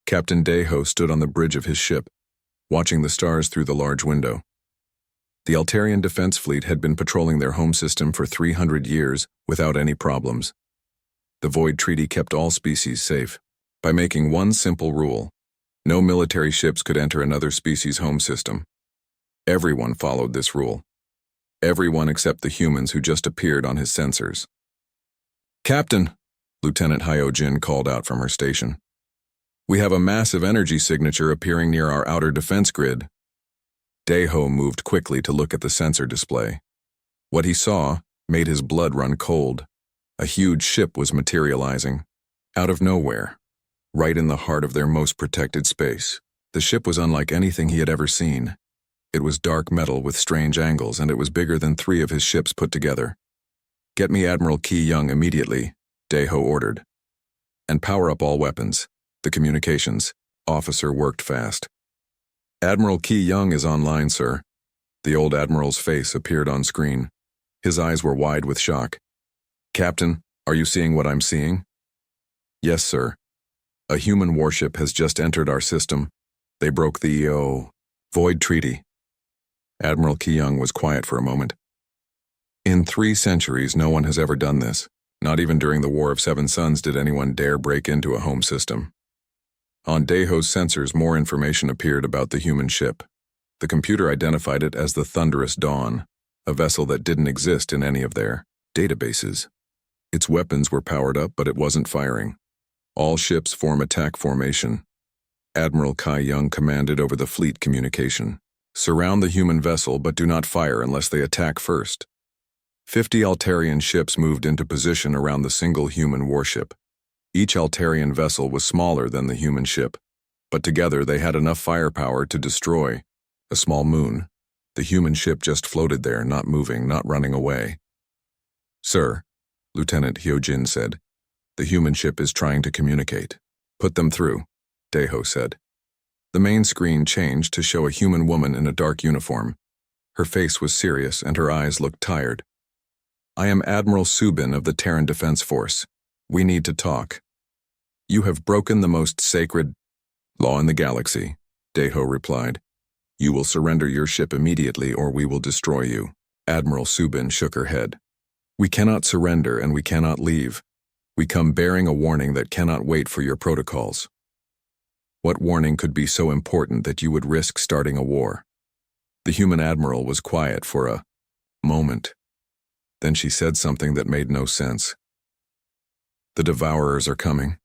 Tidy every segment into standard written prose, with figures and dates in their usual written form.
Captain Deho stood on the bridge of his ship, watching the stars through the large window. The Altarian defense fleet had been patrolling their home system for 300 years without any problems. The Void Treaty kept all species safe by making one simple rule: no military ships could enter another species' home system. Everyone followed this rule. Everyone except the humans who just appeared on his sensors. "Captain," Lieutenant Hyojin called out from her station. "We have a massive energy signature appearing near our outer defense grid." Deho moved quickly to look at the sensor display. What he saw made his blood run cold. A huge ship was materializing, out of nowhere, right in the heart of their most protected space. The ship was unlike anything he had ever seen. It was dark metal with strange angles, and it was bigger than 3 of his ships put together. "Get me Admiral Ki Young immediately," Deho ordered. "And power up all weapons." The communications officer worked fast. "Admiral Ki Young is online, sir." The old admiral's face appeared on screen. His eyes were wide with shock. "Captain, are you seeing what I'm seeing?" "Yes, sir. A human warship has just entered our system. They broke the Void Treaty." Admiral Ki Young was quiet for a moment. "In 3 centuries, no one has ever done this. Not even during the War of 7 Suns did anyone dare break into a home system." On Deho's sensors, more information appeared about the human ship. The computer identified it as the Thunderous Dawn, a vessel that didn't exist in any of their databases. Its weapons were powered up, but it wasn't firing. All ships form attack formation. Admiral Ki Young commanded over the fleet communication. "Surround the human vessel, but do not fire unless they attack first." 50 Altarian ships moved into position around the single human warship. Each Altarian vessel was smaller than the human ship, but together they had enough firepower to destroy a small moon. The human ship just floated there, not moving, not running away. "Sir," Lieutenant Hyojin said, "the human ship is trying to communicate." "Put them through," Deho said. The main screen changed to show a human woman in a dark uniform. Her face was serious and her eyes looked tired. "I am Admiral Subin of the Terran Defense Force. We need to talk." "You have broken the most sacred law in the galaxy," Deho replied. "You will surrender your ship immediately or we will destroy you." Admiral Subin shook her head. "We cannot surrender and we cannot leave. We come bearing a warning that cannot wait for your protocols." What warning could be so important that you would risk starting a war? The human admiral was quiet for a moment. Then she said something that made no sense. "The Devourers are coming."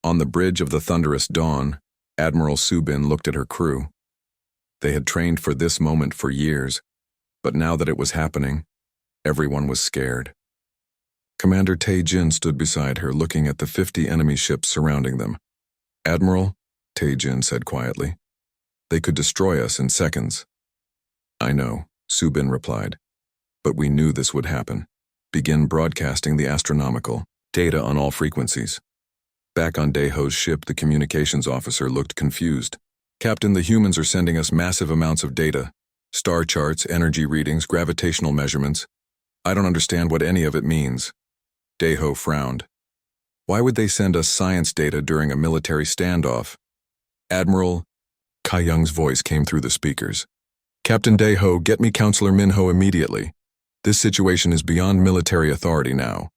On the bridge of the Thunderous Dawn, Admiral Subin looked at her crew. They had trained for this moment for years, but now that it was happening, everyone was scared. Commander Tae-Jin stood beside her, looking at the 50 enemy ships surrounding them. "Admiral," Tae-Jin said quietly, "they could destroy us in seconds." "I know," Subin replied, "but we knew this would happen. Begin broadcasting the astronomical data on all frequencies." Back on Deho's ship, the communications officer looked confused. "Captain, the humans are sending us massive amounts of data. Star charts, energy readings, gravitational measurements. I don't understand what any of it means." Deho frowned. "Why would they send us science data during a military standoff?" "Admiral," Ki Young's voice came through the speakers. "Captain Deho, get me Counselor Minho immediately. This situation is beyond military authority now."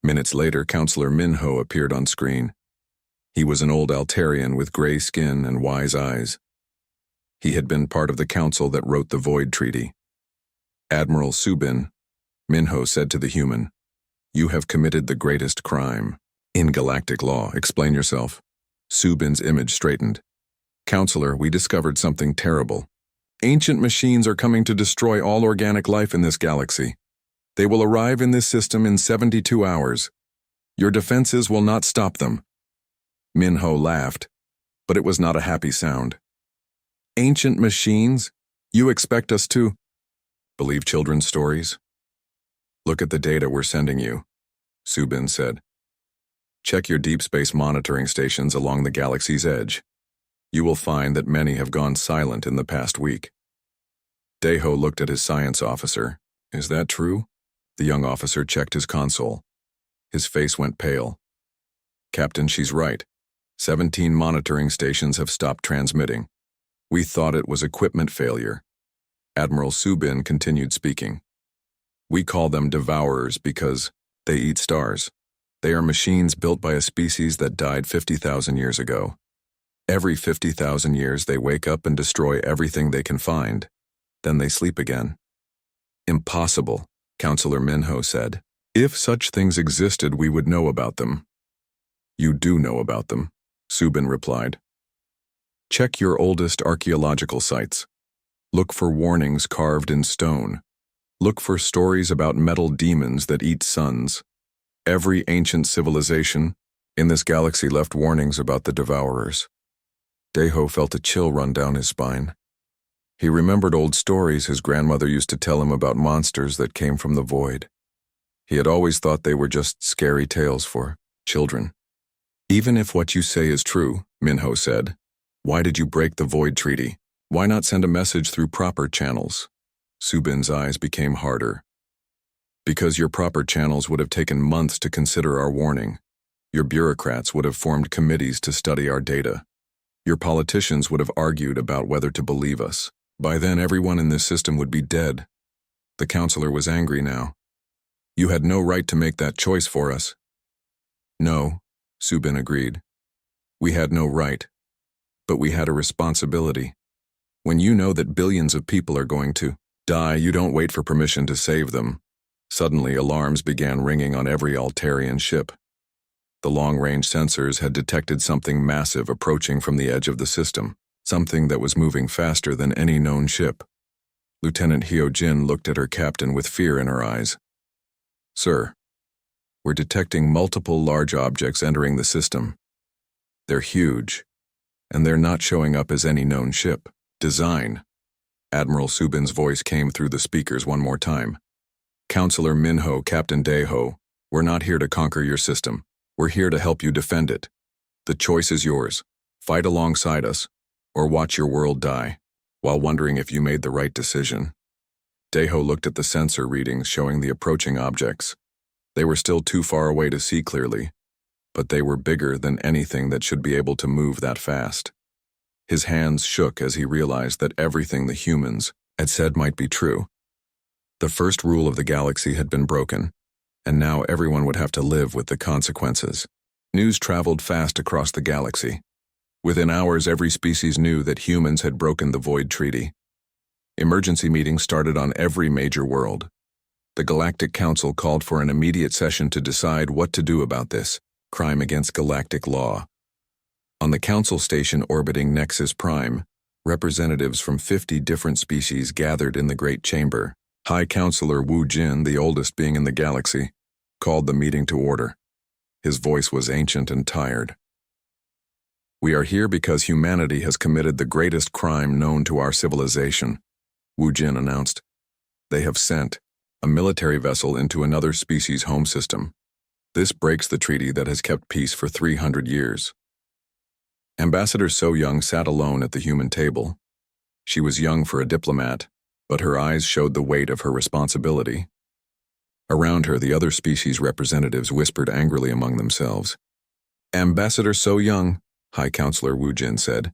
Minutes later, Counselor Minho appeared on screen. He was an old Altarian with gray skin and wise eyes. He had been part of the council that wrote the Void Treaty. "Admiral Subin," Minho said to the human, "you have committed the greatest crime in galactic law. Explain yourself." Subin's image straightened. "Counselor, we discovered something terrible. Ancient machines are coming to destroy all organic life in this galaxy. They will arrive in this system in 72 hours. Your defenses will not stop them." Minho laughed, but it was not a happy sound. "Ancient machines? You expect us to believe children's stories?" "Look at the data we're sending you," Subin said. "Check your deep space monitoring stations along the galaxy's edge. You will find that many have gone silent in the past week." Deho looked at his science officer. "Is that true?" The young officer checked his console. His face went pale. "Captain, she's right. 17 monitoring stations have stopped transmitting. We thought it was equipment failure. Admiral Subin continued speaking. We call them devourers because they eat stars. They are machines built by a species that died 50,000 years ago. Every 50,000 years they wake up and destroy everything they can find. Then they sleep again. Impossible, Counselor Minho said. If such things existed, we would know about them. You do know about them, Subin replied. Check your oldest archaeological sites. Look for warnings carved in stone. Look for stories about metal demons that eat suns. Every ancient civilization in this galaxy left warnings about the devourers. Deho felt a chill run down his spine. He remembered old stories his grandmother used to tell him about monsters that came from the void. He had always thought they were just scary tales for children. Even if what you say is true, Minho said, why did you break the Void Treaty? Why not send a message through proper channels? Subin's eyes became harder. Because your proper channels would have taken months to consider our warning. Your bureaucrats would have formed committees to study our data. Your politicians would have argued about whether to believe us. By then, everyone in this system would be dead. The counselor was angry now. You had no right to make that choice for us. No, Subin agreed. We had no right. But we had a responsibility. When you know that billions of people are going to die, you don't wait for permission to save them. Suddenly, alarms began ringing on every Altarian ship. The long-range sensors had detected something massive approaching from the edge of the system, something that was moving faster than any known ship. Lieutenant Hyojin looked at her captain with fear in her eyes. Sir, we're detecting multiple large objects entering the system. They're huge, and they're not showing up as any known ship. Design. Admiral Subin's voice came through the speakers one more time. Counselor Minho, Captain Deho, we're not here to conquer your system. We're here to help you defend it. The choice is yours. Fight alongside us, or watch your world die, while wondering if you made the right decision. Deho looked at the sensor readings showing the approaching objects. They were still too far away to see clearly, but they were bigger than anything that should be able to move that fast. His hands shook as he realized that everything the humans had said might be true. The first rule of the galaxy had been broken, and now everyone would have to live with the consequences. News traveled fast across the galaxy. Within hours, every species knew that humans had broken the Void Treaty. Emergency meetings started on every major world. The Galactic Council called for an immediate session to decide what to do about this crime against galactic law. On the Council station orbiting Nexus Prime, representatives from 50 different species gathered in the Great Chamber. High Counselor Wu Jin, the oldest being in the galaxy, called the meeting to order. His voice was ancient and tired. We are here because humanity has committed the greatest crime known to our civilization, Wu Jin announced. They have sent a military vessel into another species' home system. This breaks the treaty that has kept peace for 300 years. Ambassador So Young sat alone at the human table. She was young for a diplomat, but her eyes showed the weight of her responsibility. Around her, the other species representatives whispered angrily among themselves. Ambassador So Young, High Counselor Wu Jin said,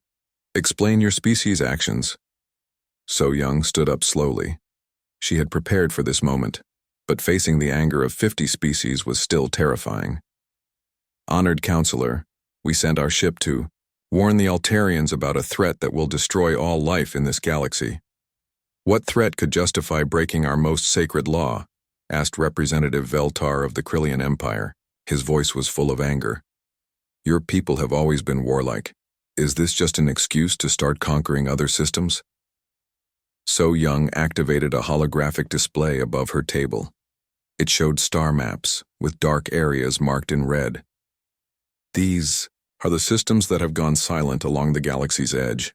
explain your species' actions. So Young stood up slowly. She had prepared for this moment, but facing the anger of 50 species was still terrifying. Honored Counselor, we sent our ship to warn the Altarians about a threat that will destroy all life in this galaxy. What threat could justify breaking our most sacred law? Asked Representative Veltar of the Krillian Empire. His voice was full of anger. Your people have always been warlike. Is this just an excuse to start conquering other systems? So Young activated a holographic display above her table. It showed star maps with dark areas marked in red. These are the systems that have gone silent along the galaxy's edge.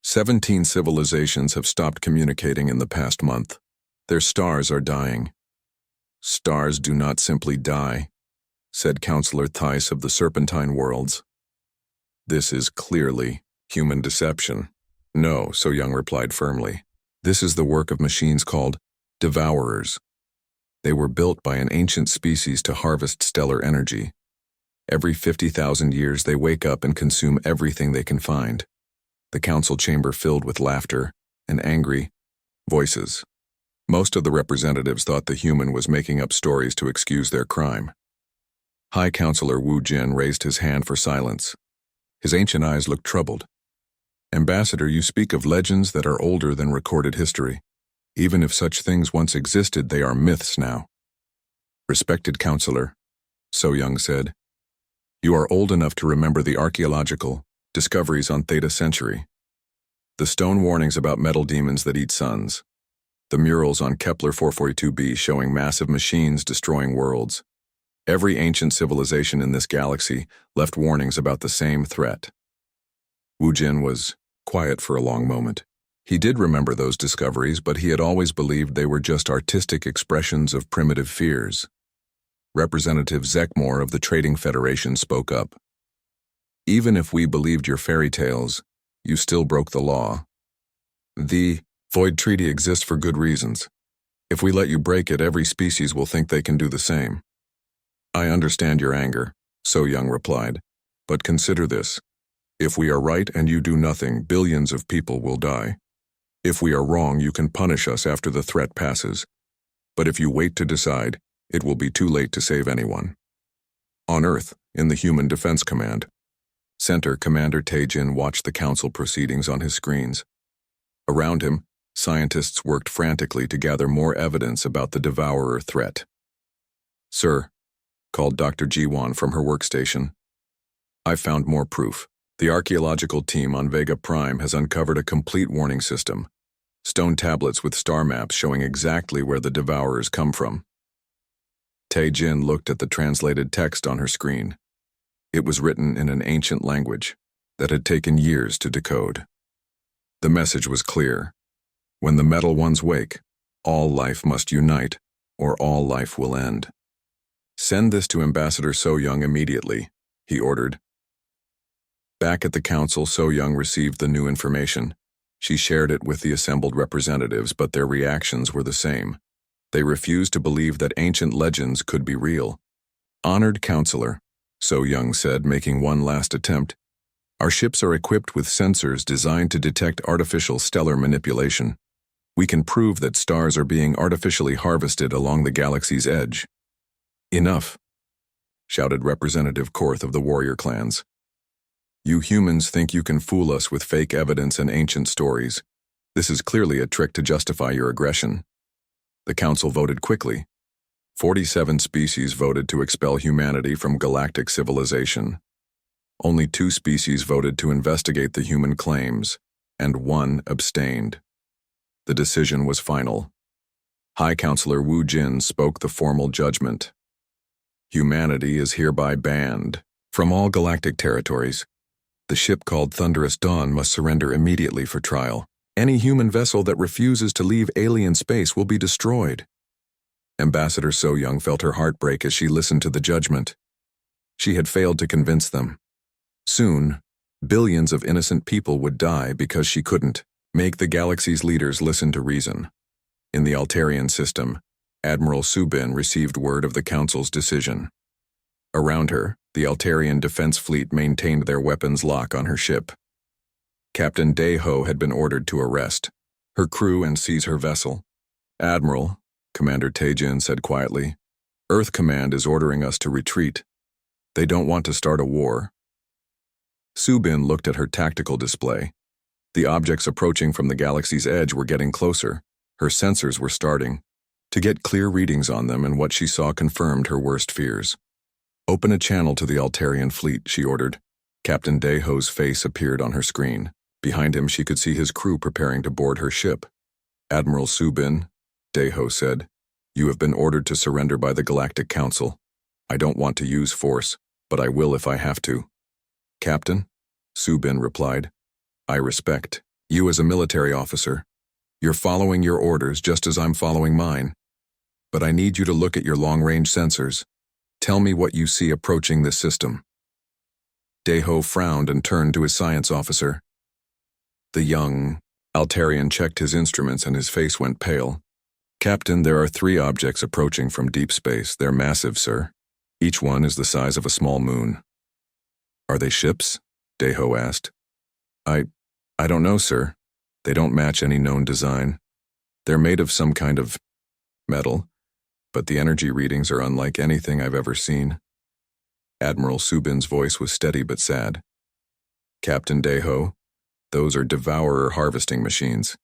17 civilizations have stopped communicating in the past month. Their stars are dying. Stars do not simply die, said Counselor Theiss of the Serpentine Worlds. This is clearly human deception. No, So Young replied firmly. This is the work of machines called devourers. They were built by an ancient species to harvest stellar energy. Every 50,000 years they wake up and consume everything they can find. The council chamber filled with laughter and angry voices. Most of the representatives thought the human was making up stories to excuse their crime. High Counselor Wu Jin raised his hand for silence. His ancient eyes looked troubled. Ambassador, you speak of legends that are older than recorded history. Even if such things once existed, they are myths now. Respected Counselor, So Young said, you are old enough to remember the archaeological discoveries on Theta Century. The stone warnings about metal demons that eat suns. The murals on Kepler 442b showing massive machines destroying worlds. Every ancient civilization in this galaxy left warnings about the same threat. Wu Jin was quiet for a long moment. He did remember those discoveries, but he had always believed they were just artistic expressions of primitive fears. Representative Zekmore of the Trading Federation spoke up. Even if we believed your fairy tales, you still broke the law. The Void Treaty exists for good reasons. If we let you break it, every species will think they can do the same. I understand your anger, So Young replied, but consider this. If we are right and you do nothing, billions of people will die. If we are wrong, you can punish us after the threat passes. But if you wait to decide, it will be too late to save anyone. On Earth, in the Human Defense Command, Center Commander Tae-jin watched the council proceedings on his screens. Around him, scientists worked frantically to gather more evidence about the Devourer threat. Sir, called Dr. Ji-won from her workstation, I've found more proof. The archaeological team on Vega Prime has uncovered a complete warning system. Stone tablets with star maps showing exactly where the Devourers come from. Tae-jin looked at the translated text on her screen. It was written in an ancient language that had taken years to decode. The message was clear. When the Metal Ones wake, all life must unite, or all life will end. Send this to Ambassador So Young immediately, he ordered. Back at the council, So Young received the new information. She shared it with the assembled representatives, but their reactions were the same. They refused to believe that ancient legends could be real. Honored Counselor, So Young said, making one last attempt, our ships are equipped with sensors designed to detect artificial stellar manipulation. We can prove that stars are being artificially harvested along the galaxy's edge. Enough, shouted Representative Korth of the warrior clans. You humans think you can fool us with fake evidence and ancient stories. This is clearly a trick to justify your aggression. The council voted quickly. 47 species voted to expel humanity from galactic civilization. Only 2 species voted to investigate the human claims, and 1 abstained. The decision was final. High Counselor Wu Jin spoke the formal judgment. Humanity is hereby banned from all galactic territories. The ship called Thunderous Dawn must surrender immediately for trial. Any human vessel that refuses to leave alien space will be destroyed. Ambassador So Young felt her heart break as she listened to the judgment. She had failed to convince them. Soon, billions of innocent people would die because she couldn't make the galaxy's leaders listen to reason. In the Altarian system, Admiral Subin received word of the Council's decision. Around her, the Altarian Defense Fleet maintained their weapons lock on her ship. Captain Dae-ho had been ordered to arrest her crew and seize her vessel. Admiral, Commander Tae-jin said quietly, Earth Command is ordering us to retreat. They don't want to start a war. Subin looked at her tactical display. The objects approaching from the galaxy's edge were getting closer. Her sensors were starting to get clear readings on them, and what she saw confirmed her worst fears. Open a channel to the Altarian fleet, she ordered. Captain Dae-ho's face appeared on her screen. Behind him, she could see his crew preparing to board her ship. Admiral Subin, Dae-ho said, you have been ordered to surrender by the Galactic Council. I don't want to use force, but I will if I have to. Captain, Subin replied, I respect you as a military officer. You're following your orders just as I'm following mine. But I need you to look at your long-range sensors. Tell me what you see approaching this system. Dae-ho frowned and turned to his science officer. The young Altarian checked his instruments and his face went pale. Captain, there are 3 objects approaching from deep space. They're massive, sir. Each one is the size of a small moon. Are they ships? Deho asked. I don't know, sir. They don't match any known design. They're made of some kind of metal, but the energy readings are unlike anything I've ever seen. Admiral Subin's voice was steady but sad. Captain Deho, those are devourer harvesting machines.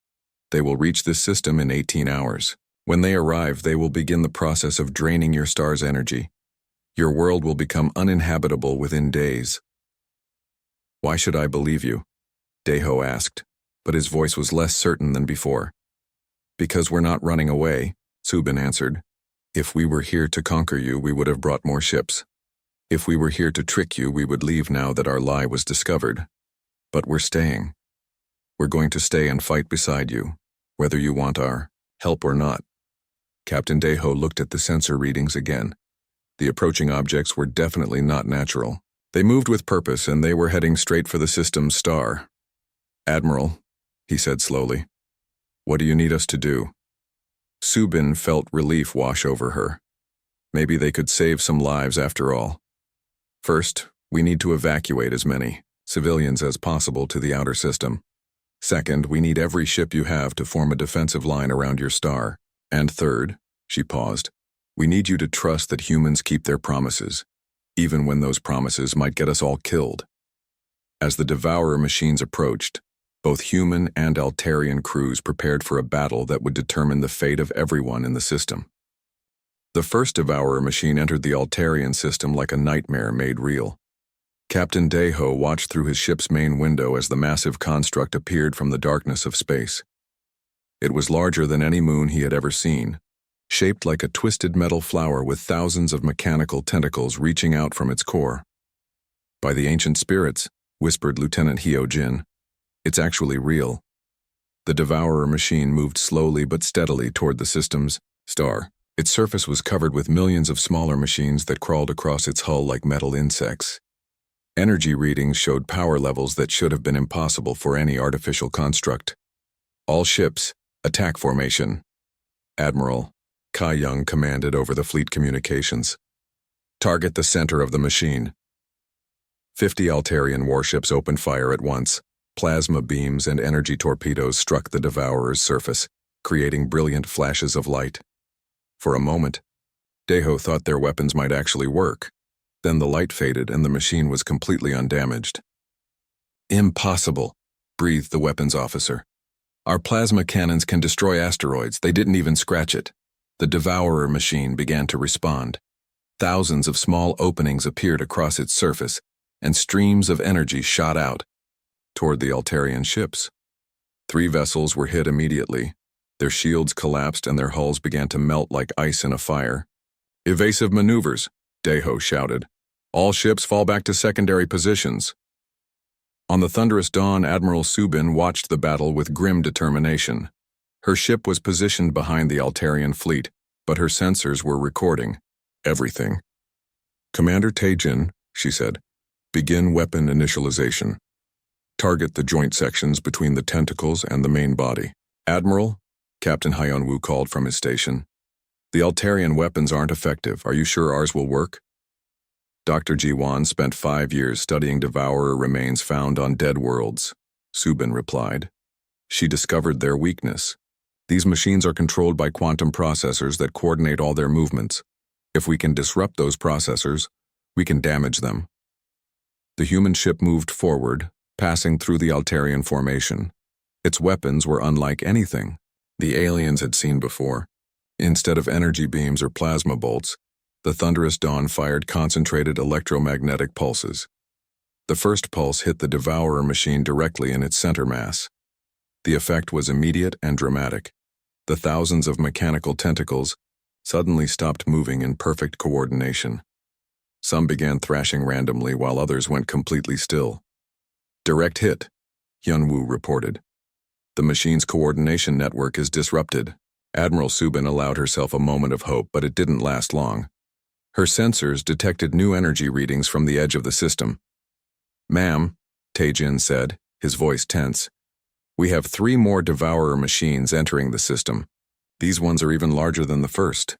They will reach this system in 18 hours. When they arrive, they will begin the process of draining your star's energy. Your world will become uninhabitable within days. Why should I believe you? Deho asked, but his voice was less certain than before. Because we're not running away, Subin answered. If we were here to conquer you, we would have brought more ships. If we were here to trick you, we would leave now that our lie was discovered. But we're staying. We're going to stay and fight beside you, whether you want our help or not. Captain Deho looked at the sensor readings again. The approaching objects were definitely not natural. They moved with purpose, and they were heading straight for the system's star. Admiral, he said slowly, what do you need us to do? Subin felt relief wash over her. Maybe they could save some lives after all. First, we need to evacuate as many civilians as possible to the outer system. Second, we need every ship you have to form a defensive line around your star. And third, she paused, we need you to trust that humans keep their promises, even when those promises might get us all killed. As the Devourer machines approached, both human and Altarian crews prepared for a battle that would determine the fate of everyone in the system. The first Devourer machine entered the Altarian system like a nightmare made real. Captain Deho watched through his ship's main window as the massive construct appeared from the darkness of space. It was larger than any moon he had ever seen, shaped like a twisted metal flower with thousands of mechanical tentacles reaching out from its core. By the ancient spirits, whispered Lieutenant Hyojin, it's actually real. The Devourer machine moved slowly but steadily toward the system's star. Its surface was covered with millions of smaller machines that crawled across its hull like metal insects. Energy readings showed power levels that should have been impossible for any artificial construct. All ships, attack formation. Admiral Kai Young commanded over the fleet communications. Target the center of the machine. 50 Altarian warships opened fire at once. Plasma beams and energy torpedoes struck the Devourer's surface, creating brilliant flashes of light. For a moment, Deho thought their weapons might actually work. Then the light faded and the machine was completely undamaged. Impossible, breathed the weapons officer. Our plasma cannons can destroy asteroids. They didn't even scratch it. The Devourer machine began to respond. Thousands of small openings appeared across its surface, and streams of energy shot out toward the Altarian ships. 3 vessels were hit immediately. Their shields collapsed and their hulls began to melt like ice in a fire. Evasive maneuvers, Deho shouted. All ships fall back to secondary positions. On the thunderous dawn, Admiral Subin watched the battle with grim determination. Her ship was positioned behind the Altarian fleet, but her sensors were recording everything. Commander Taejin, she said, begin weapon initialization. Target the joint sections between the tentacles and the main body. Admiral, Captain Hyunwoo called from his station. The Altarian weapons aren't effective. Are you sure ours will work? Dr. Ji-Wan spent 5 years studying Devourer remains found on dead worlds, Subin replied. She discovered their weakness. These machines are controlled by quantum processors that coordinate all their movements. If we can disrupt those processors, we can damage them. The human ship moved forward, passing through the Altarian formation. Its weapons were unlike anything the aliens had seen before. Instead of energy beams or plasma bolts, the thunderous dawn fired concentrated electromagnetic pulses. The first pulse hit the Devourer machine directly in its center mass. The effect was immediate and dramatic. The thousands of mechanical tentacles suddenly stopped moving in perfect coordination. Some began thrashing randomly while others went completely still. Direct hit, Hyunwoo reported. The machine's coordination network is disrupted. Admiral Subin allowed herself a moment of hope, but it didn't last long. Her sensors detected new energy readings from the edge of the system. Ma'am, Taejin said, his voice tense, we have 3 more Devourer machines entering the system. These ones are even larger than the first.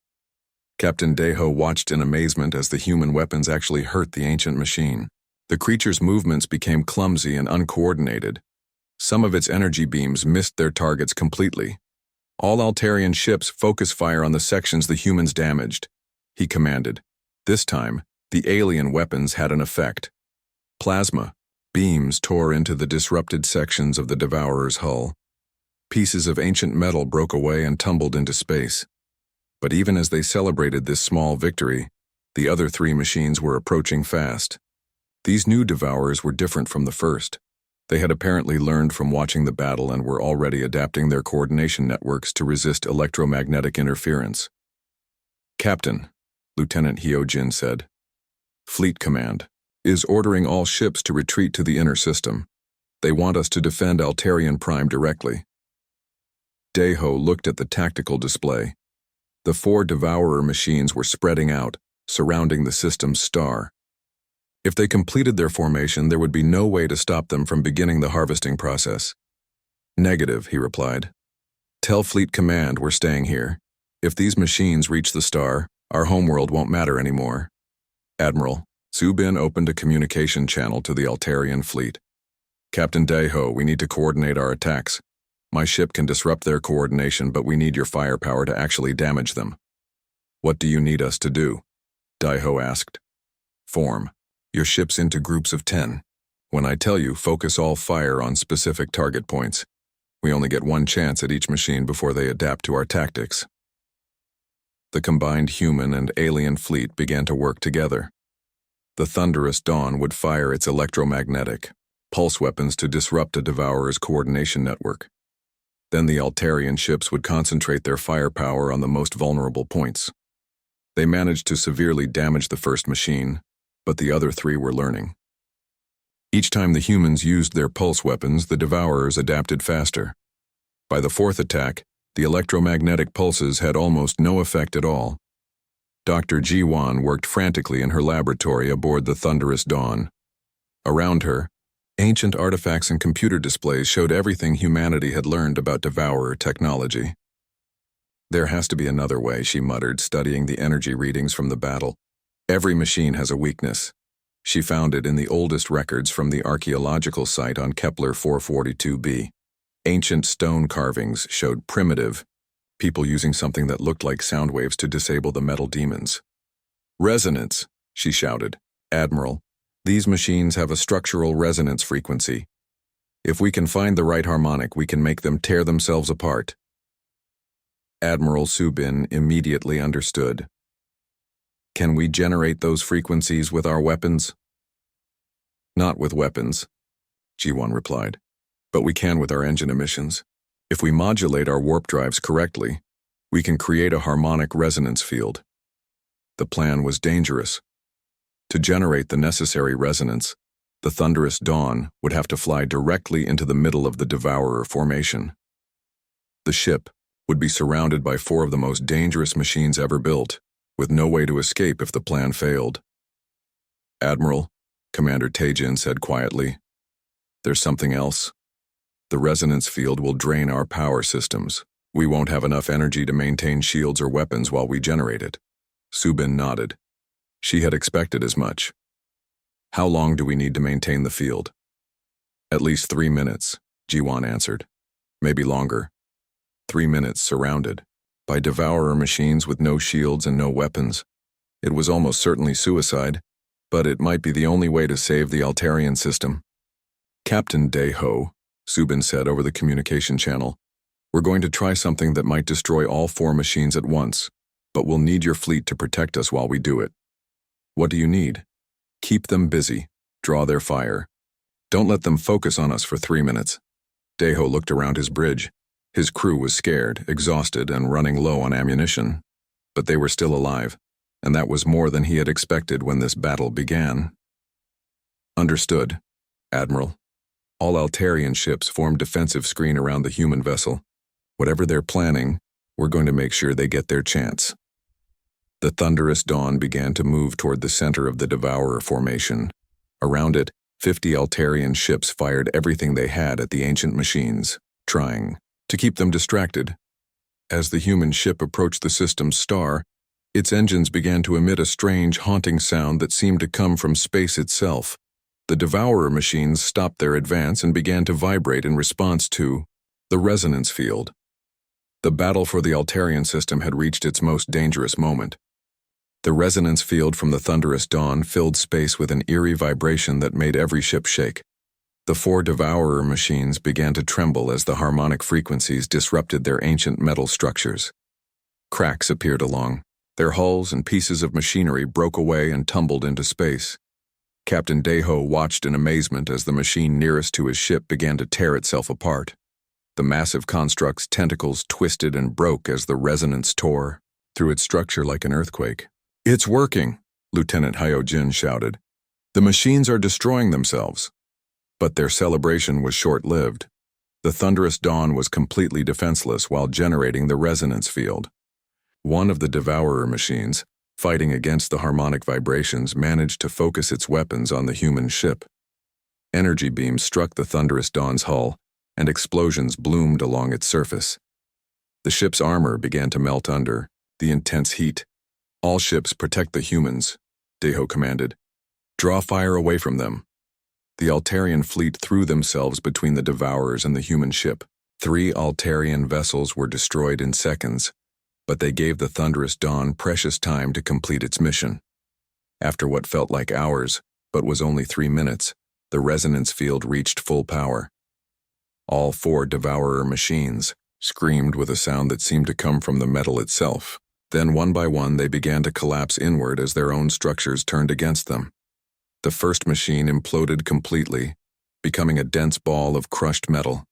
Captain Deho watched in amazement as the human weapons actually hurt the ancient machine. The creature's movements became clumsy and uncoordinated. Some of its energy beams missed their targets completely. All Altarian ships focus fire on the sections the humans damaged, he commanded. This time, the alien weapons had an effect. Plasma beams tore into the disrupted sections of the Devourer's hull. Pieces of ancient metal broke away and tumbled into space. But even as they celebrated this small victory, the other three machines were approaching fast. These new Devourers were different from the first. They had apparently learned from watching the battle and were already adapting their coordination networks to resist electromagnetic interference. "Captain," Lieutenant Hyojin said, "Fleet Command is ordering all ships to retreat to the inner system. They want us to defend Altarian Prime directly." Deho looked at the tactical display. The 4 Devourer machines were spreading out, surrounding the system's star. If they completed their formation, there would be no way to stop them from beginning the harvesting process. "Negative," he replied. "Tell Fleet Command we're staying here. If these machines reach the star, our homeworld won't matter anymore." "Admiral," Subin opened a communication channel to the Altarian fleet. "Captain Deho, we need to coordinate our attacks. My ship can disrupt their coordination, but we need your firepower to actually damage them." "What do you need us to do?" Deho asked. "Form your ships into groups of 10. When I tell you, focus all fire on specific target points. We only get one chance at each machine before they adapt to our tactics." The combined human and alien fleet began to work together. The thunderous dawn would fire its electromagnetic pulse weapons to disrupt a Devourer's coordination network. Then the Altarian ships would concentrate their firepower on the most vulnerable points. They managed to severely damage the first machine, but the other 3 were learning. Each time the humans used their pulse weapons, the Devourers adapted faster. By the 4th attack, the electromagnetic pulses had almost no effect at all. Dr. Ji-Wan worked frantically in her laboratory aboard the thunderous dawn. Around her, ancient artifacts and computer displays showed everything humanity had learned about Devourer technology. "There has to be another way," she muttered, studying the energy readings from the battle. "Every machine has a weakness." She found it in the oldest records from the archaeological site on Kepler 442b. Ancient stone carvings showed primitive people using something that looked like sound waves to disable the metal demons. "Resonance," she shouted. "Admiral, these machines have a structural resonance frequency. If we can find the right harmonic, we can make them tear themselves apart." Admiral Subin immediately understood. "Can we generate those frequencies with our weapons?" "Not with weapons," Ji-Wan replied, "but we can with our engine emissions. If we modulate our warp drives correctly, we can create a harmonic resonance field." The plan was dangerous. To generate the necessary resonance, the thunderous dawn would have to fly directly into the middle of the Devourer formation. The ship would be surrounded by 4 of the most dangerous machines ever built, with no way to escape if the plan failed. "Admiral," Commander Taejin said quietly, "there's something else. The resonance field will drain our power systems. We won't have enough energy to maintain shields or weapons while we generate it." Subin nodded. She had expected as much. "How long do we need to maintain the field?" "At least 3 minutes, Ji-Wan answered. "Maybe longer." 3 minutes surrounded by Devourer machines with no shields and no weapons. It was almost certainly suicide, but it might be the only way to save the Altarian system. "Captain Deho," Subin said over the communication channel, "we're going to try something that might destroy all 4 machines at once, but we'll need your fleet to protect us while we do it." "What do you need?" "Keep them busy. Draw their fire. Don't let them focus on us for 3 minutes." Deho looked around his bridge. His crew was scared, exhausted, and running low on ammunition. But they were still alive, and that was more than he had expected when this battle began. "Understood, Admiral." All Altarian ships formed defensive screen around the human vessel. Whatever they're planning, we're going to make sure they get their chance. The thunderous dawn began to move toward the center of the Devourer formation. Around it, 50 Altarian ships fired everything they had at the ancient machines, trying to keep them distracted. As the human ship approached the system's star, Its engines began to emit a strange, haunting sound that seemed to come from space itself. The Devourer machines stopped their advance and began to vibrate in response to the resonance field. The battle for the Altarian system had reached its most dangerous moment. The resonance field from the thunderous dawn filled space with an eerie vibration that made every ship shake. The 4 Devourer machines began to tremble as the harmonic frequencies disrupted their ancient metal structures. Cracks appeared along their hulls, and pieces of machinery broke away and tumbled into space. Captain Deho watched in amazement as the machine nearest to his ship began to tear itself apart. The massive construct's tentacles twisted and broke as the resonance tore through its structure like an earthquake. "It's working," Lieutenant Hyojin shouted. "The machines are destroying themselves." But their celebration was short-lived. The thunderous dawn was completely defenseless while generating the resonance field. One of the Devourer machines, fighting against the harmonic vibrations, managed to focus its weapons on the human ship. Energy beams struck the thunderous dawn's hull, and explosions bloomed along its surface. The ship's armor began to melt under the intense heat. "All ships protect the humans," Deho commanded. "Draw fire away from them." The Altarian fleet threw themselves between the Devourers and the human ship. 3 Altarian vessels were destroyed in seconds, but they gave the thunderous dawn precious time to complete its mission. After what felt like hours, but was only 3 minutes, the resonance field reached full power. All 4 Devourer machines screamed with a sound that seemed to come from the metal itself. Then one by one they began to collapse inward as their own structures turned against them. The first machine imploded completely, becoming a dense ball of crushed metal.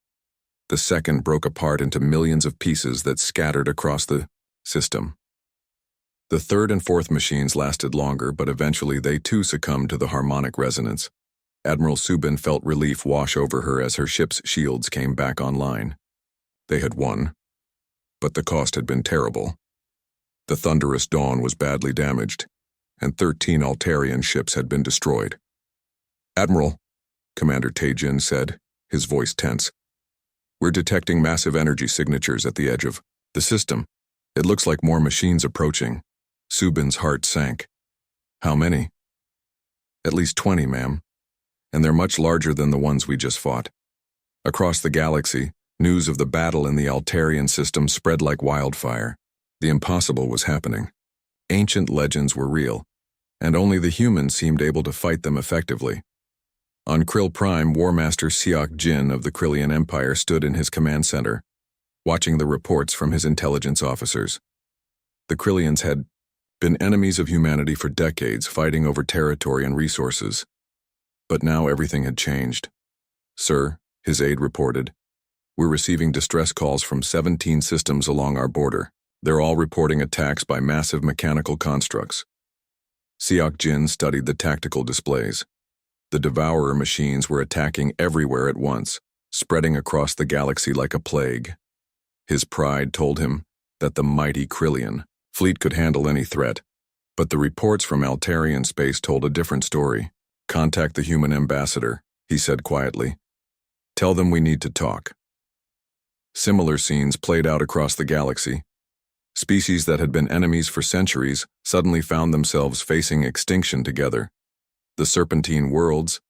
The second broke apart into millions of pieces that scattered across the system. The third and fourth machines lasted longer, but eventually they too succumbed to the harmonic resonance. Admiral Subin felt relief wash over her as her ship's shields came back online. They had won, but the cost had been terrible. The thunderous dawn was badly damaged, and 13 Altarian ships had been destroyed. "Admiral," Commander Taejin said, his voice tense, "we're detecting massive energy signatures at the edge of the system. It looks like more machines approaching." Subin's heart sank. "How many?" "At least 20, ma'am. And they're much larger than the ones we just fought." Across the galaxy, news of the battle in the Altarian system spread like wildfire. The impossible was happening. Ancient legends were real, and only the humans seemed able to fight them effectively. On Krill Prime, War Master Seok Jin of the Krillian Empire stood in his command center, watching the reports from his intelligence officers. The Krillians had been enemies of humanity for decades, fighting over territory and resources. But now everything had changed. "Sir," his aide reported, "we're receiving distress calls from 17 systems along our border. They're all reporting attacks by massive mechanical constructs." Seok Jin studied the tactical displays. The Devourer machines were attacking everywhere at once, spreading across the galaxy like a plague. His pride told him that the mighty Krillian fleet could handle any threat, but the reports from Altarian space told a different story. "Contact the human ambassador," he said quietly. "Tell them we need to talk." Similar scenes played out across the galaxy. Species that had been enemies for centuries suddenly found themselves facing extinction together. The Serpentine Worlds,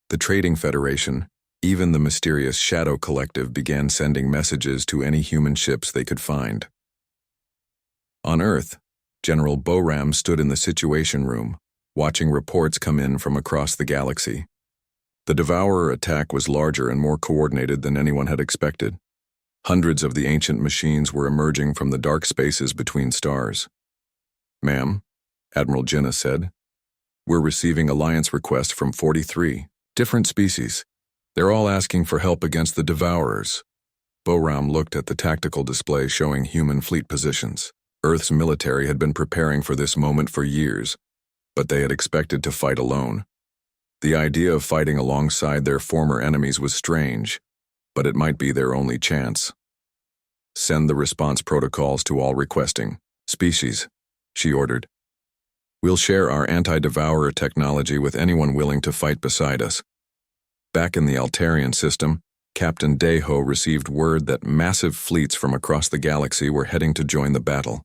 the Trading Federation, even the mysterious Shadow Collective began sending messages to any human ships they could find. On Earth, General Boram stood in the Situation Room, watching reports come in from across the galaxy. The Devourer attack was larger and more coordinated than anyone had expected. Hundreds of the ancient machines were emerging from the dark spaces between stars. "Ma'am," Admiral Jinnah said, "we're receiving alliance requests from 43 different species. They're all asking for help against the Devourers." Boram looked at the tactical display showing human fleet positions. Earth's military had been preparing for this moment for years, but they had expected to fight alone. The idea of fighting alongside their former enemies was strange, but it might be their only chance. "Send the response protocols to all requesting species," she ordered. "We'll share our anti-devourer technology with anyone willing to fight beside us." Back in the Altarian system, Captain Deho received word that massive fleets from across the galaxy were heading to join the battle.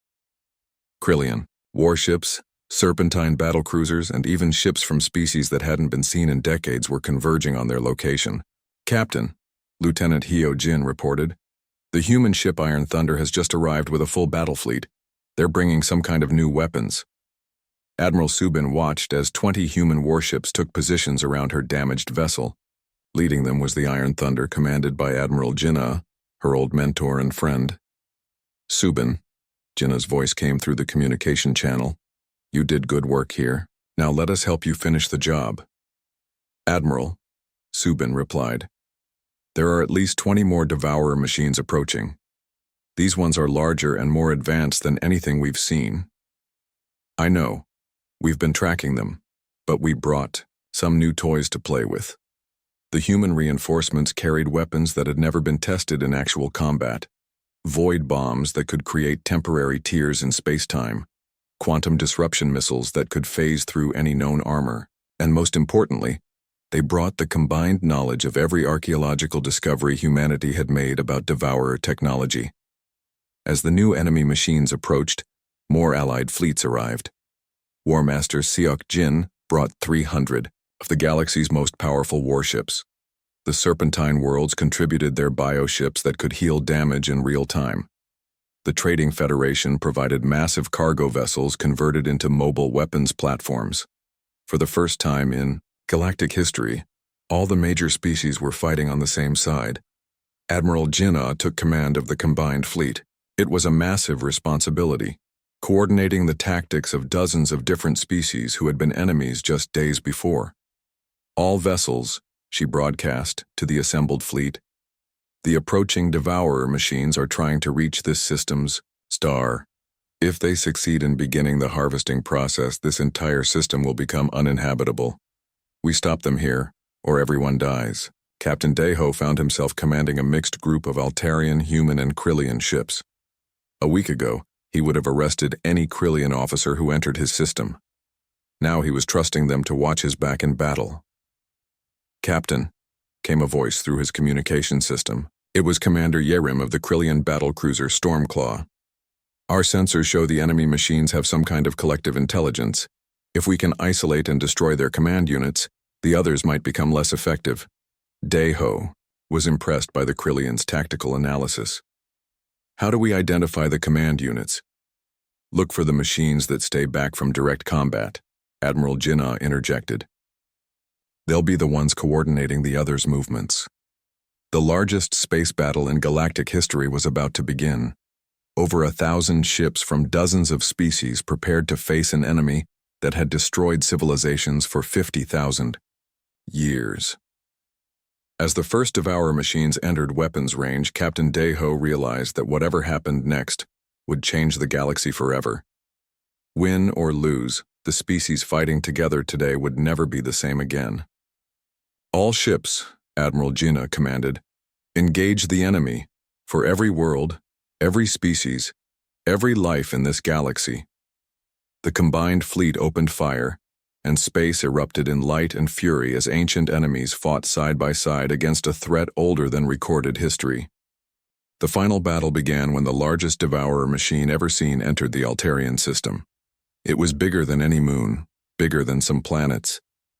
"Krillian," Warships, serpentine battlecruisers, and even ships from species that hadn't been seen in decades were converging on their location. "Captain," Lieutenant Hyo Jin reported, "the human ship Iron Thunder has just arrived with a full battle fleet. They're bringing some kind of new weapons." Admiral Subin watched as 20 human warships took positions around her damaged vessel. Leading them was the Iron Thunder, commanded by Admiral Jinnah, her old mentor and friend. "Subin," Jinnah's voice came through the communication channel, "you did good work here. Now let us help you finish the job." "Admiral," Subin replied, "there are at least 20 more Devourer machines approaching. These ones are larger and more advanced than anything we've seen." "I know. We've been tracking them, but we brought some new toys to play with." The human reinforcements carried weapons that had never been tested in actual combat. Void bombs that could create temporary tears in space-time, quantum disruption missiles that could phase through any known armor, and most importantly, they brought the combined knowledge of every archaeological discovery humanity had made about Devourer technology. As the new enemy machines approached, more allied fleets arrived. War Master Seok Jin brought 300 of the galaxy's most powerful warships. The Serpentine worlds contributed their bioships that could heal damage in real time. The Trading Federation provided massive cargo vessels converted into mobile weapons platforms. For the first time in galactic history, all the major species were fighting on the same side. Admiral Jinnah took command of the combined fleet. It was a massive responsibility, coordinating the tactics of dozens of different species who had been enemies just days before. "All vessels," she broadcast to the assembled fleet, "the approaching Devourer machines are trying to reach this system's star. If they succeed in beginning the harvesting process, this entire system will become uninhabitable. We stop them here, or everyone dies." Captain Daeho found himself commanding a mixed group of Altarian, human, and Krillian ships. A week ago, he would have arrested any Krillian officer who entered his system. Now he was trusting them to watch his back in battle. "Captain," came a voice through his communication system. It was Commander Yerim of the Krillian battlecruiser Stormclaw. "Our sensors show the enemy machines have some kind of collective intelligence. If we can isolate and destroy their command units, the others might become less effective." Daeho was impressed by the Krillians' tactical analysis. "How do we identify the command units?" "Look for the machines that stay back from direct combat," Admiral Jinnah interjected. "They'll be the ones coordinating the others' movements." The largest space battle in galactic history was about to begin. Over 1,000 ships from dozens of species prepared to face an enemy that had destroyed civilizations for 50,000 years. As the first Devourer machines entered weapons range, Captain Daeho realized that whatever happened next would change the galaxy forever. Win or lose, the species fighting together today would never be the same again. "All ships," Admiral Jinnah commanded, "engage the enemy for every world, every species, every life in this galaxy." The combined fleet opened fire, and space erupted in light and fury as ancient enemies fought side by side against a threat older than recorded history. The final battle began when the largest Devourer machine ever seen entered the Altarian system. It was bigger than any moon, bigger than some planets,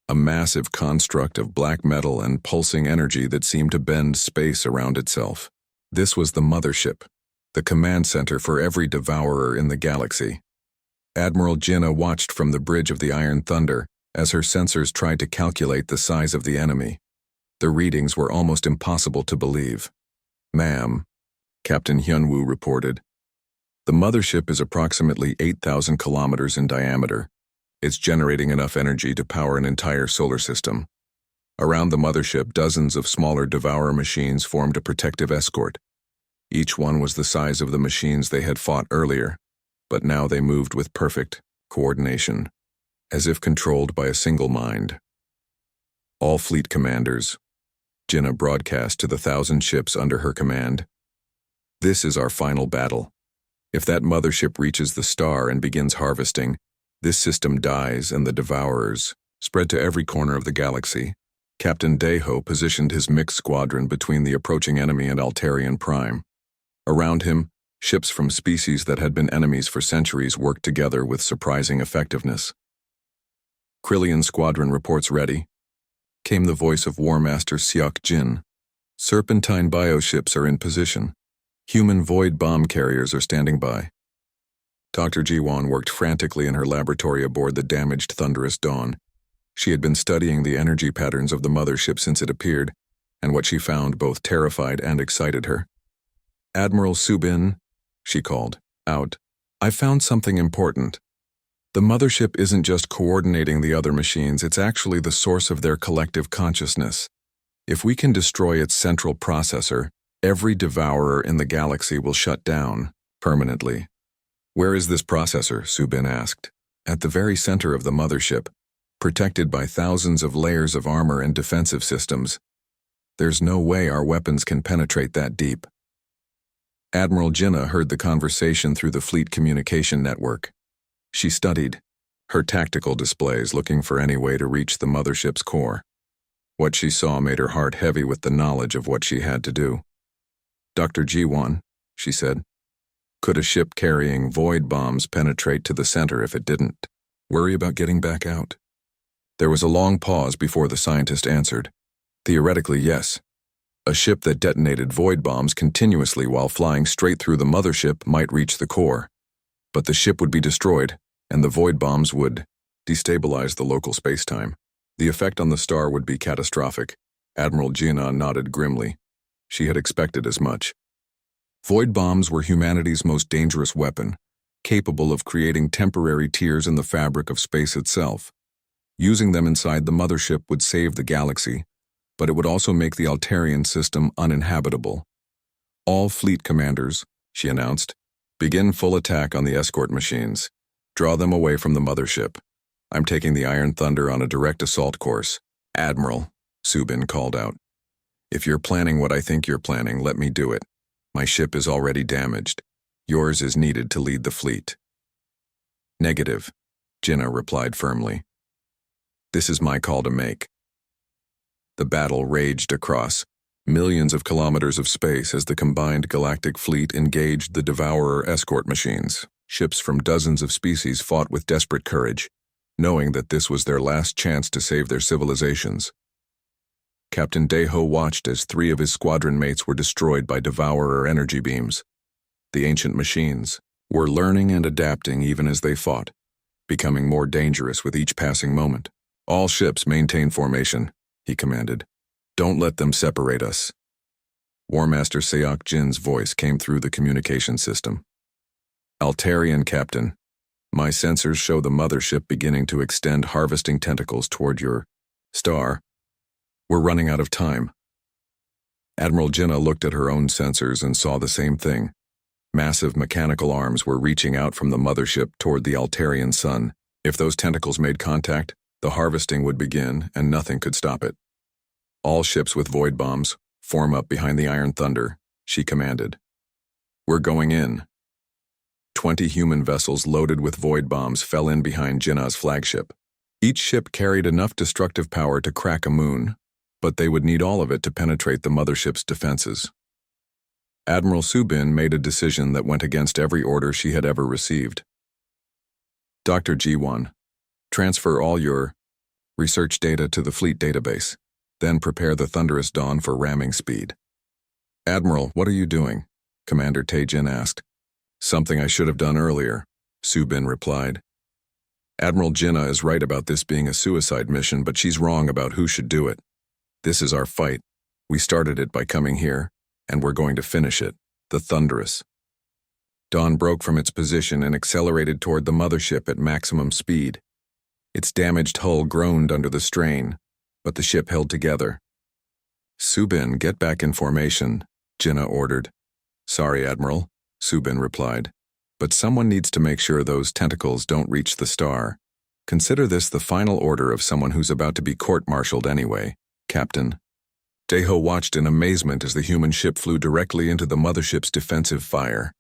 a massive construct of black metal and pulsing energy that seemed to bend space around itself. This was the mothership, the command center for every Devourer in the galaxy. Admiral Jinnah watched from the bridge of the Iron Thunder as her sensors tried to calculate the size of the enemy. The readings were almost impossible to believe. "Ma'am," Captain Hyunwoo reported, "the mothership is approximately 8,000 kilometers in diameter. It's generating enough energy to power an entire solar system. Around the mothership, dozens of smaller Devourer machines formed a protective escort. Each one was the size of the machines they had fought earlier, but now they moved with perfect coordination, as if controlled by a single mind. All fleet commanders," Jinnah broadcast to the 1,000 ships under her command. "This is our final battle. If that mothership reaches the star and begins harvesting, this system dies and the Devourers spread to every corner of the galaxy." Captain Daeho positioned his mixed squadron between the approaching enemy and Altarian Prime. Around him, Ships from species that had been enemies for centuries worked together with surprising effectiveness. Krillian squadron reports ready, came the voice of War Master Seok Jin. Serpentine bioships are in position. Human void bomb carriers are standing by. Dr. Ji-won worked frantically in her laboratory aboard the damaged Thunderous Dawn. She had been studying the energy patterns of the mothership since it appeared, and what she found both terrified and excited her. "Admiral Subin," she called out, "I found something important. The mothership isn't just coordinating the other machines, it's actually the source of their collective consciousness. If we can destroy its central processor, every devourer in the galaxy will shut down, permanently." "Where is this processor?" Subin asked. "At the very center of the mothership, protected by thousands of layers of armor and defensive systems. There's no way our weapons can penetrate that deep." Admiral Jinnah heard the conversation through the fleet communication network. She studied her tactical displays, looking for any way to reach the mothership's core. What she saw made her heart heavy with the knowledge of what she had to do. "Dr. Ji-won," she said, "could a ship carrying void bombs penetrate to the center if it didn't? Worry about getting back out?" There was a long pause before the scientist answered. "Theoretically, yes. A ship that detonated void bombs continuously while flying straight through the mothership might reach the core. But the ship would be destroyed, and the void bombs would destabilize the local spacetime. The effect on the star would be catastrophic." Admiral Jinnah nodded grimly. She had expected as much. Void bombs were humanity's most dangerous weapon, capable of creating temporary tears in the fabric of space itself. Using them inside the mothership would save the galaxy, but it would also make the Altarian system uninhabitable. "All fleet commanders," she announced, "begin full attack on the escort machines. Draw them away from the mothership. I'm taking the Iron Thunder on a direct assault course." "Admiral," Subin called out, "if you're planning what I think you're planning, let me do it. My ship is already damaged. Yours is needed to lead the fleet." "Negative," Jinnah replied firmly. "This is my call to make." The battle raged across millions of kilometers of space as the combined galactic fleet engaged the Devourer escort machines. Ships from dozens of species fought with desperate courage, knowing that this was their last chance to save their civilizations. Captain Daeho watched as 3 of his squadron mates were destroyed by Devourer energy beams. The ancient machines were learning and adapting even as they fought, becoming more dangerous with each passing moment. "All ships maintain formation," he commanded. "Don't let them separate us." War Master Seok Jin's voice came through the communication system. "Altarian Captain, my sensors show the mothership beginning to extend harvesting tentacles toward your star. We're running out of time." Admiral Jinnah looked at her own sensors and saw the same thing. Massive mechanical arms were reaching out from the mothership toward the Altarian sun. If those tentacles made contact, the harvesting would begin and nothing could stop it. "All ships with void bombs, form up behind the Iron Thunder," she commanded. "We're going in." 20 human vessels loaded with void bombs fell in behind Jinnah's flagship. Each ship carried enough destructive power to crack a moon, but they would need all of it to penetrate the mothership's defenses. Admiral Subin made a decision that went against every order she had ever received. "Dr. Ji-won, transfer all your research data to the fleet database, then prepare the Thunderous Dawn for ramming speed." "Admiral, what are you doing?" Commander Taejin asked. "Something I should have done earlier," Subin replied. "Admiral Jinnah is right about this being a suicide mission, but she's wrong about who should do it. This is our fight. We started it by coming here, and we're going to finish it, the Thunderous." Dawn broke from its position and accelerated toward the mothership at maximum speed. Its damaged hull groaned under the strain, but the ship held together. "Subin, get back in formation," Jinnah ordered. "Sorry, Admiral," Subin replied, "but someone needs to make sure those tentacles don't reach the star. Consider this the final order of someone who's about to be court-martialed anyway, Captain." Daeho watched in amazement as the human ship flew directly into the mothership's defensive fire.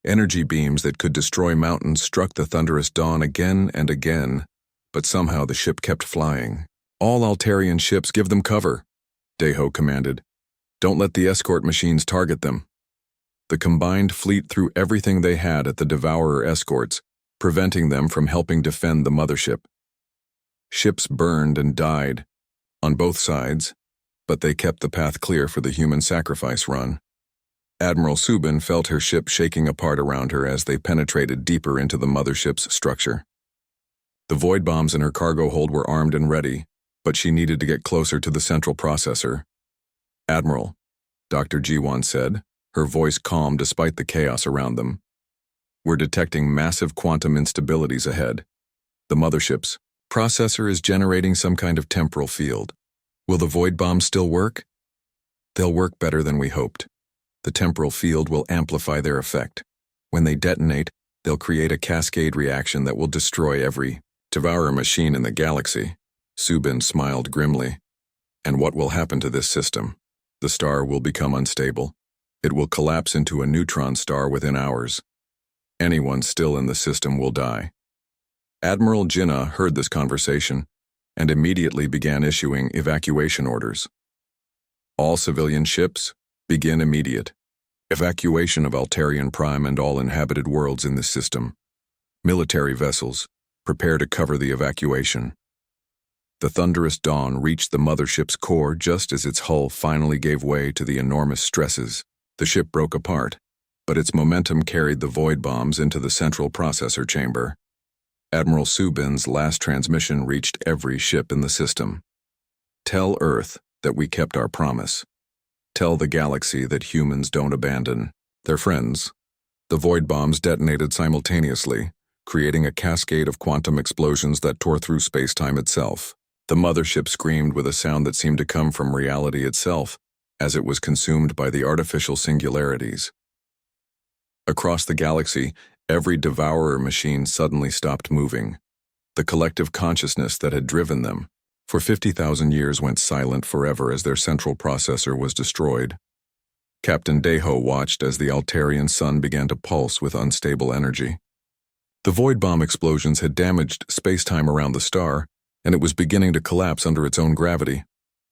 Energy beams that could destroy mountains struck the Thunderous Dawn again and again, but somehow the ship kept flying. "All Altarian ships, give them cover," Daeho commanded. "Don't let the escort machines target them." The combined fleet threw everything they had at the Devourer escorts, preventing them from helping defend the mothership. Ships burned and died, on both sides, but they kept the path clear for the human sacrifice run. Admiral Subin felt her ship shaking apart around her as they penetrated deeper into the mothership's structure. The void bombs in her cargo hold were armed and ready, but she needed to get closer to the central processor. "Admiral," Dr. Jiwan said, her voice calm despite the chaos around them. "We're detecting massive quantum instabilities ahead. The mothership's processor is generating some kind of temporal field. Will the void bombs still work?" "They'll work better than we hoped. The temporal field will amplify their effect. When they detonate, they'll create a cascade reaction that will destroy every Devourer machine in the galaxy." Subin smiled grimly. "And what will happen to this system? The star will become unstable. It will collapse into a neutron star within hours. Anyone still in the system will die." Admiral Jinnah heard this conversation and immediately began issuing evacuation orders. "All civilian ships, begin immediate evacuation of Altarian Prime and all inhabited worlds in this system. Military vessels, prepare to cover the evacuation." The thunderous dawn reached the mothership's core just as its hull finally gave way to the enormous stresses. The ship broke apart, but its momentum carried the void bombs into the central processor chamber. Admiral Subin's last transmission reached every ship in the system. "Tell Earth that we kept our promise. Tell the galaxy that humans don't abandon their friends." The void bombs detonated simultaneously, creating a cascade of quantum explosions that tore through space-time itself. The mothership screamed with a sound that seemed to come from reality itself, as it was consumed by the artificial singularities. Across the galaxy, every Devourer machine suddenly stopped moving. The collective consciousness that had driven them for 50,000 years went silent forever as their central processor was destroyed. Captain Deho watched as the Altarian sun began to pulse with unstable energy. The void bomb explosions had damaged space-time around the star, and it was beginning to collapse under its own gravity.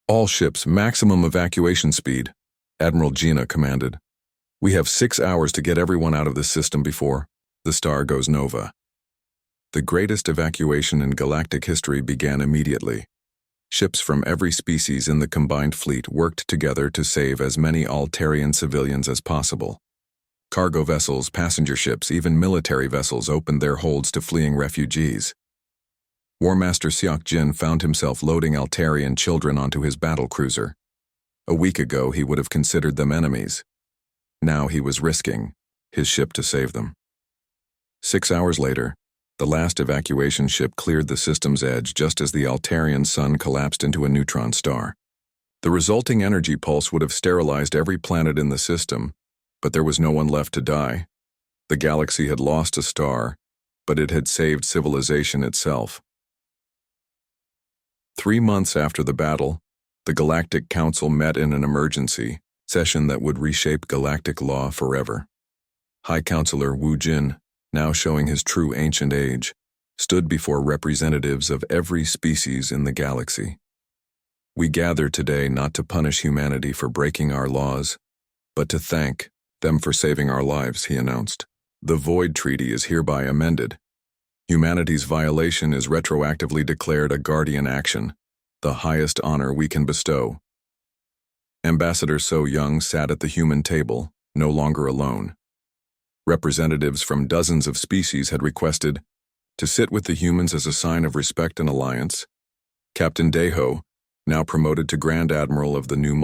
"All ships, maximum evacuation speed," Admiral Jinnah commanded. "We have 6 hours to get everyone out of this system before the star goes nova." The greatest evacuation in galactic history began immediately. Ships from every species in the combined fleet worked together to save as many Altarian civilians as possible. Cargo vessels, passenger ships, even military vessels opened their holds to fleeing refugees. War Master Siak Jin found himself loading Altarian children onto his battle cruiser. A week ago, he would have considered them enemies. Now he was risking his ship to save them. 6 hours later, the last evacuation ship cleared the system's edge just as the Altarian sun collapsed into a neutron star. The resulting energy pulse would have sterilized every planet in the system, but there was no one left to die. The galaxy had lost a star, but it had saved civilization itself. 3 months after the battle, the Galactic Council met in an emergency session that would reshape galactic law forever. High Counselor Wu Jin, now showing his true ancient age, stood before representatives of every species in the galaxy. "We gather today not to punish humanity for breaking our laws, but to thank them for saving our lives," he announced. "The Void Treaty is hereby amended. Humanity's violation is retroactively declared a guardian action, the highest honor we can bestow." Ambassador So Young sat at the human table, no longer alone. Representatives from dozens of species had requested to sit with the humans as a sign of respect and alliance. Captain Deho, now promoted to Grand Admiral of the new